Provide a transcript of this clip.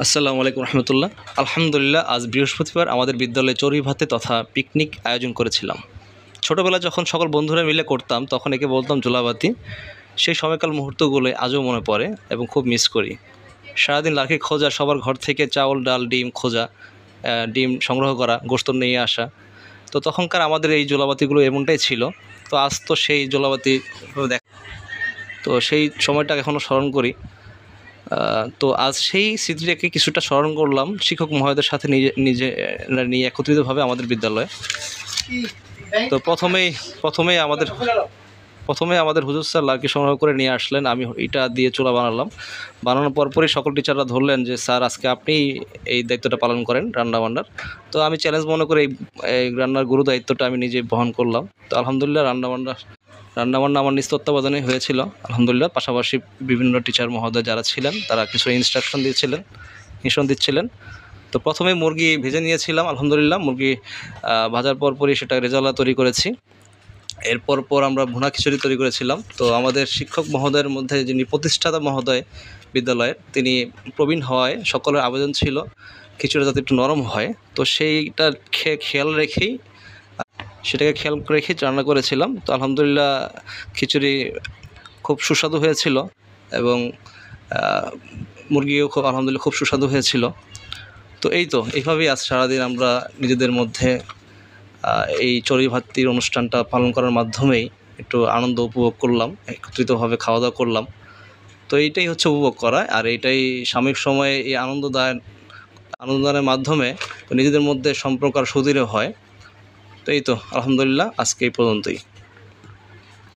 আসসালামু আলাইকুম রহমতুল্লাহ। আলহামদুলিল্লাহ, আজ বৃহস্পতিবার আমাদের বিদ্যালয়ে চড়ুই ভাতে তথা পিকনিক আয়োজন করেছিলাম। ছোটোবেলায় যখন সকল বন্ধুরা মিলে করতাম তখন একে বলতাম জোলাবাতি। সেই সময়কাল মুহূর্তগুলো আজও মনে পড়ে এবং খুব মিস করি। সারাদিন লাঠি খোঁজা, সবার ঘর থেকে চাউল ডাল ডিম খোঁজা, ডিম সংগ্রহ করা, গোশত নিয়ে আসা। তো তখনকার আমাদের এই জোলাবাতিগুলো এমনটাই ছিল। তো আজ তো সেই জোলাবাতি দেখ, তো সেই সময়টা এখনও স্মরণ করি। তো আজ সেই স্মৃতিটাকে কিছুটা স্মরণ করলাম শিক্ষক মহোদয়দের সাথে নিয়ে একত্রিতভাবে আমাদের বিদ্যালয়ে। তো প্রথমেই আমাদের হুজুর স্যার লার্কি সংগ্রহ করে নিয়ে আসলেন। আমি এটা দিয়ে চুলা বানালাম। বানানোর পরপরই সকল টিচাররা ধরলেন যে স্যার আজকে আপনি এই দায়িত্বটা পালন করেন রান্নাবান্নার। তো আমি চ্যালেঞ্জ মনে করে এই রান্নার গুরু দায়িত্বটা আমি নিজে বহন করলাম। তো আলহামদুলিল্লাহ রান্নাবান্না আমার নিজ তত্ত্বাবধানে হয়েছিল আলহামদুলিল্লাহ। পাশাপাশি বিভিন্ন টিচার মহোদয় যারা ছিলেন তারা কিছু ইনস্ট্রাকশন দিচ্ছিলেন। তো প্রথমে মুরগি ভেজে নিয়েছিলাম আলহামদুলিল্লাহ। মুরগি ভাজার পরপরই সেটা রেজালা তৈরি করেছি। এরপর আমরা ভুনা খিচুড়ি তৈরি করেছিলাম। তো আমাদের শিক্ষক মহোদয়ের মধ্যে যিনি প্রতিষ্ঠাতা মহোদয় বিদ্যালয়ের, তিনি প্রবীণ হওয়ায় সকলের আবেদন ছিল খিচুড়ি যাতে একটু নরম হয়। তো সেইটা খেয়াল রেখেই রান্না করেছিলাম। তো আলহামদুলিল্লাহ খিচুড়ি খুব সুস্বাদু হয়েছিল এবং মুরগিও আলহামদুলিল্লাহ খুব সুস্বাদু হয়েছিল। তো এইভাবেই আজ সারাদিন আমরা নিজেদের মধ্যে এই চড়ুই ভাতির অনুষ্ঠানটা পালন করার মাধ্যমেই একটু আনন্দ উপভোগ করলাম, একত্রিতভাবে খাওয়া দাওয়া করলাম। তো এইটাই হচ্ছে উপভোগ করা, আর এইটাই সাময়িক সময়ে এই আনন্দদানের মাধ্যমে নিজেদের মধ্যে সম্পর্ক আর সুদৃঢ় হয়। তো আলহামদুলিল্লাহ আজকে এই পর্যন্তই।